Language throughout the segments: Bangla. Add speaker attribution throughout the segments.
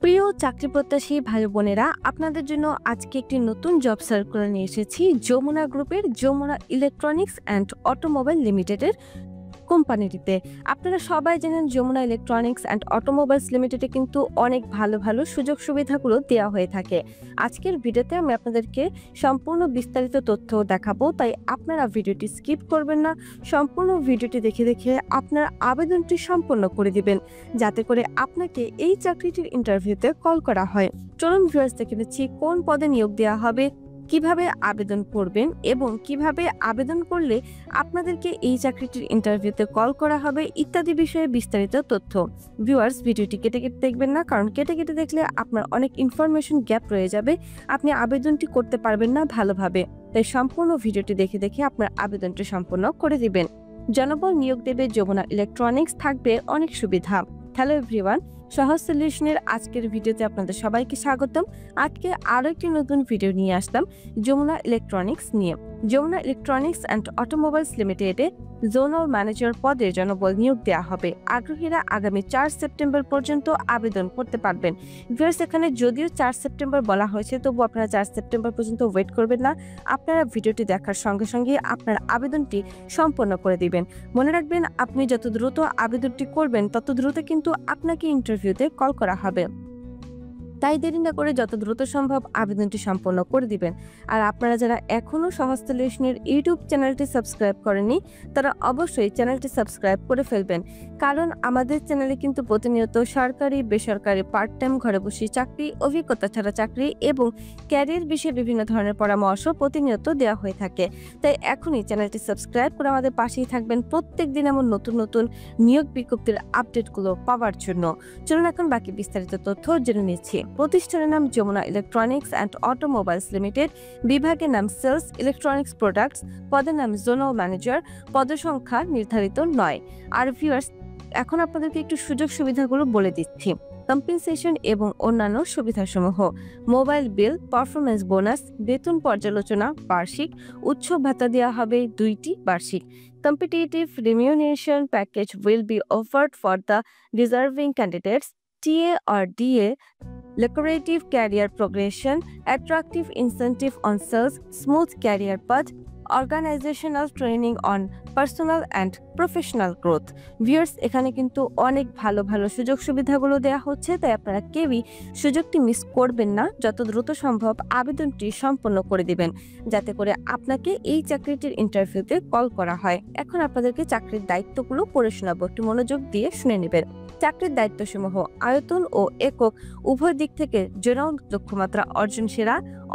Speaker 1: প্রিয় চাকরি প্রত্যাশী ভাই বোনেরা, আপনাদের জন্য আজকে একটি নতুন জব সার্কুলার নিয়ে এসেছি যমুনা গ্রুপের যমুনা ইলেকট্রনিক্স অ্যান্ড অটোমোবাইল লিমিটেডের কোম্পানিটিতে। আপনারা সবাই জানেন যমুনা ইলেকট্রনিক্স অ্যান্ড অটোমোবাইলস লিমিটেডে কিন্তু অনেক ভালো ভালো সুযোগ সুবিধাগুলো দেওয়া হয়ে থাকে। আজকের ভিডিওতে আমি আপনাদেরকে সম্পূর্ণ বিস্তারিত তথ্য দেখাবো, তাই আপনারা ভিডিওটি স্কিপ করবেন না। সম্পূর্ণ ভিডিওটি দেখে দেখে আপনার আবেদনটি সম্পন্ন করে দিবেন, যাতে করে আপনাকে এই চাকরিটির ইন্টারভিউতে কল করা হয়। চলুন ভিউয়ার্স, দেখে নিচ্ছি কোন পদে নিয়োগ দেওয়া হবে, কিভাবে আবেদন করবেন এবং কিভাবে আবেদন করলে আপনাদেরকে এই চাকরিটির ইন্টারভিউতে কল করা হবে ইত্যাদি বিষয়ে বিস্তারিত তথ্য। ভিউয়ার্স, ভিডিওটি কেটে কেটে দেখবেন না, কারণ কেটে কেটে দেখলে আপনার অনেক ইনফরমেশন গ্যাপ রয়ে যাবে, আপনি আবেদনটি করতে পারবেন না ভালোভাবে। তাই সম্পূর্ণ ভিডিওটি দেখে দেখে আপনার আবেদনটি সম্পন্ন করে দিবেন। জনবল নিয়োগ দেবে যমুনা ইলেকট্রনিক্স, থাকবে অনেক সুবিধা। হ্যালো এভরিওয়ান, সহজ সলিউশনের আজকের ভিডিওতে আপনাদের সবাইকে স্বাগতম। আজকে আরো একটি নতুন ভিডিও নিয়ে আসলাম যমুনা ইলেকট্রনিক্স নিয়ে। যমুনা ইলেকট্রনিক্স অ্যান্ড অটোমোবাইলস লিমিটেডে জোনাল ম্যানেজার পদে জনবল নিয়োগ দেওয়া হবে। আগ্রহীরা আগামী 4 সেপ্টেম্বর পর্যন্ত আবেদন করতে পারবেন। ভিউয়ার্স, এখানে যদিও 4 সেপ্টেম্বর বলা হয়েছে, তবু আপনারা 4 সেপ্টেম্বর পর্যন্ত ওয়েট করবেন না। আপনারা ভিডিওটি দেখার সঙ্গে সঙ্গে আপনার আবেদনটি সম্পন্ন করে দিবেন। মনে রাখবেন, আপনি যত দ্রুত আবেদনটি করবেন তত দ্রুত কিন্তু আপনাকে ইন্টারভিউতে কল করা হবে। তাই দেরি না করে যত দ্রুত সম্ভব আবেদনটি সম্পন্ন করে দিবেন। আর আপনারা যারা এখনো সহজ সলিউশনের ইউটিউব চ্যানেলটি সাবস্ক্রাইব করেননি, তারা অবশ্যই চ্যানেলটি সাবস্ক্রাইব করে ফেলবেন, কারণ আমাদের চ্যানেলে কিন্তু প্রতিনিয়ত সরকারি, বেসরকারি, পার্ট টাইম, ঘরে বসে চাকরি, অভিজ্ঞতা ছাড়া চাকরি এবং ক্যারিয়ার বিষয়ে বিভিন্ন ধরনের পরামর্শ প্রতিনিয়ত দেওয়া হয়ে থাকে। তাই এখনই চ্যানেলটি সাবস্ক্রাইব করে আমাদের পাশেই থাকবেন প্রত্যেক দিন এমন নতুন নতুন নিয়োগ বিজ্ঞপ্তির আপডেটগুলো পাওয়ার জন্য। চলুন এখন বাকি বিস্তারিত তথ্য জেনে নিচ্ছি। প্রতিষ্ঠানের নাম Jamuna electronics and automobiles limited, বিভাগের নাম সেলস ইলেকট্রনিক্স প্রোডাক্টস, পদের নাম জোনাল ম্যানেজার, পদসংখ্যা নির্ধারিত নয়। আর ভিউয়ার্স, এখন আপনাদেরকে একটু সুযোগ সুবিধাগুলো বলে দিচ্ছি। কম্পেনসেশন এবং অন্যান্য সুবিধাসমূহ: মোবাইল বিল, পারফরমেন্স বোনাস, বেতন পর্যালোচনা বার্ষিক, উৎসব ভাতা দেওয়া হবে 2টি বার্ষিক। Competitive remuneration package will be offered for the deserving candidates. TA or DA, lucrative career progression, attractive incentive on sales, smooth career path, organizational training on personal and professional growth. Viewers, এখানে কিন্তু অনেক ভালো ভালো সুযোগ সুবিধাগুলো দেওয়া হচ্ছে, তাই আপনারা কেউই সুযোগটি মিস করবেন না। যত দ্রুত সম্ভব আবেদনটি সম্পন্ন করে দিবেন, যাতে করে আপনাকে এই চাকরিটির ইন্টারভিউতে কল করা হয়। এখন আপনাদেরকে চাকরির দায়িত্বগুলো পড়ে শোনাবো, একটু মনোযোগ দিয়ে শুনে নেবেন। চাকরির দায়িত্বসমূহ: আয়তন ও একক উভয় দিক থেকে জেনারেল লক্ষ্যমাত্রা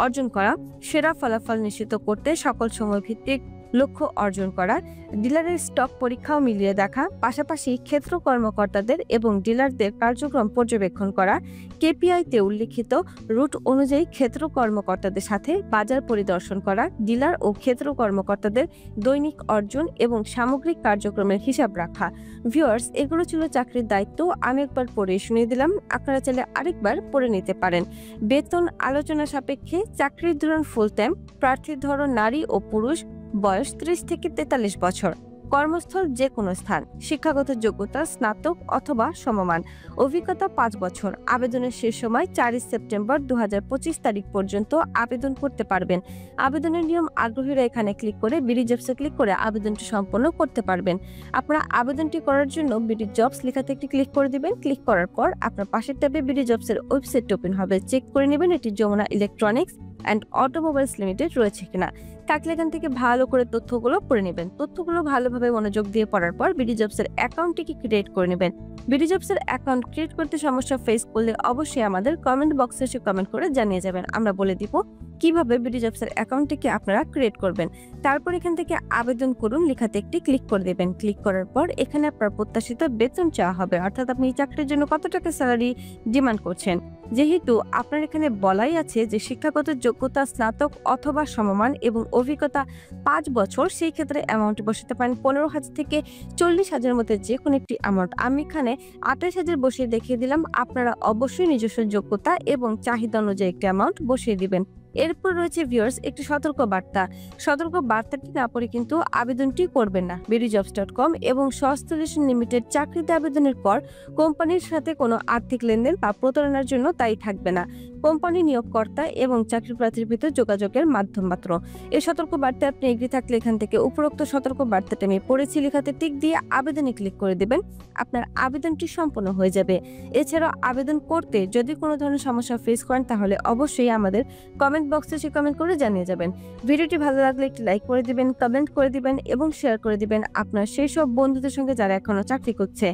Speaker 1: অর্জন করা, সেরা ফলাফল নিশ্চিত করতে সকল সময় ভিত্তিক লক্ষ্য অর্জন করা, ডিলারের স্টক পরীক্ষাও মিলিয়ে দেখা, পাশাপাশি ক্ষেত্র কর্মকর্তাদের এবং ডিলারদের কার্যক্রম পর্যবেক্ষণ করা, কেপিআইতে উল্লিখিত রুট অনুযায়ী ক্ষেত্র কর্মকর্তাদের সাথে বাজার পরিদর্শন করা, ডিলার ও ক্ষেত্র কর্মকর্তাদের দৈনিক অর্জন এবং সামগ্রিক কার্যক্রমের হিসাব রাখা। ভিউয়ার্স, এগুলো ছিল চাকরির দায়িত্ব। আমি একবার পড়ে শুনিয়ে দিলাম, আপনারা চাইলে আরেকবার পড়ে নিতে পারেন। বেতন আলোচনা সাপেক্ষে। চাকরির ধরন ফুল টাইম। প্রার্থীর ধরন নারী ও পুরুষ। বয়স 30 থেকে 43 বছর। কর্মস্থল যে কোনো স্থান। শিক্ষাগত যোগ্যতা স্নাতক অথবা সমমান। অভিজ্ঞতা 5 বছর। আবেদনের শেষ সময় 4 সেপ্টেম্বর 2025 তারিখ পর্যন্ত আবেদন করতে পারবেন। আবেদনের নিয়ম: আগ্রহীরা এখানে ক্লিক করে বিডি জবসে ক্লিক করে আবেদনটি সম্পন্ন করতে পারবেন। আপনারা আবেদনটি করার জন্য বিডি জবস লেখাতে একটি ক্লিক করে দিবেন। ক্লিক করার পর আপনার পাশের ট্যাবে বিডি জবসের ওয়েবসাইট ওপেন হবে। চেক করে নেবেন এটি Jamuna electronics and automobiles limited রয়েছে কিনা। থাকলে এখান থেকে ভালো করে তথ্যগুলো পড়ে নেবেন। তথ্যগুলো ভালোভাবে মনোযোগ দিয়ে পড়ার পর বিডি জবসের অ্যাকাউন্টটিকে ক্রিয়েট করে নেবেন। বিডি জবসের অ্যাকাউন্ট ক্রিয়েট করতে সমস্যা ফেস করলে অবশ্যই আমাদের কমেন্ট বক্সে এসে কমেন্ট করে জানিয়ে যাবেন। আমরা বলে দিব কিভাবে বিডি জবসের অ্যাকাউন্টটিকে আপনারা ক্রিয়েট করবেন। তারপর এখান থেকে আবেদন করুন লেখাতে একটি ক্লিক করে দেবেন। ক্লিক করার পর এখানে আপনার প্রত্যাশিত বেতন চাওয়া হবে, অর্থাৎ আপনি এই চাকরির জন্য কত টাকা স্যালারি ডিমান্ড করছেন। যেহেতু আপনার এখানে বলাই আছে যে শিক্ষাগত যোগ্যতা স্নাতক অথবা সমমান এবং অভিজ্ঞতা 5 বছর, সেই ক্ষেত্রে অ্যামাউন্ট বসাতে পারেন 15,000 থেকে 40,000 মধ্যে যে কোনো একটি অ্যামাউন্ট। আমি এখানে 28,000 বসিয়ে দেখিয়ে দিলাম। আপনারা অবশ্যই নিজস্ব যোগ্যতা এবং চাহিদা অনুযায়ী একটি অ্যামাউন্ট বসিয়ে দিবেন। এরপর রয়েছে ভিউয়ার্স একটি সতর্ক বার্তা। সতর্ক বার্তাটি না পড়ে কিন্তু আবেদনটি করবেন না। BDjobs.com এবং সহস্টেশন লিমিটেড চাকরিতে আবেদনের পর কোম্পানির সাথে কোনো আর্থিক লেনদেন বা প্রতারণার জন্য দায়ী থাকবে না। কোম্পানি নিয়োগকর্তা এবং চাকরি প্রার্থীর ভিতর যোগাযোগের মাধ্যম মাত্র। এই সতর্ক বার্তায় আপনি এগ্রি থাকলে এখান থেকে উপরোক্ত সতর্ক বার্তাটা আমি পড়েছি লেখাতে টিক দিয়ে আবেদনে ক্লিক করে দেবেন। আপনার আবেদনটি সম্পন্ন হয়ে যাবে। এছাড়াও আবেদন করতে যদি কোনো ধরনের সমস্যা ফেস করেন তাহলে অবশ্যই আমাদের কমেন্ট বক্সে সে কমেন্ট করে জানিয়ে যাবেন। ভিডিওটি ভালো লাগলে একটি লাইক করে দিবেন, কমেন্ট করে দিবেন এবং শেয়ার করে দিবেন আপনার সেই সব বন্ধুদের সঙ্গে যারা এখনো চাকরি করছে।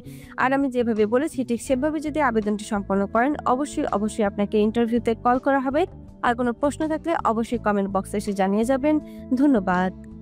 Speaker 1: আর আমি যেভাবে বলেছি ঠিক সেভাবে যদি আবেদনটি সম্পন্ন করেন অবশ্যই আপনাকে ইন্টারভিউতে কল করা হবে। আর কোনো প্রশ্ন থাকলে অবশ্যই কমেন্ট বক্সে এসে জানিয়ে যাবেন। ধন্যবাদ।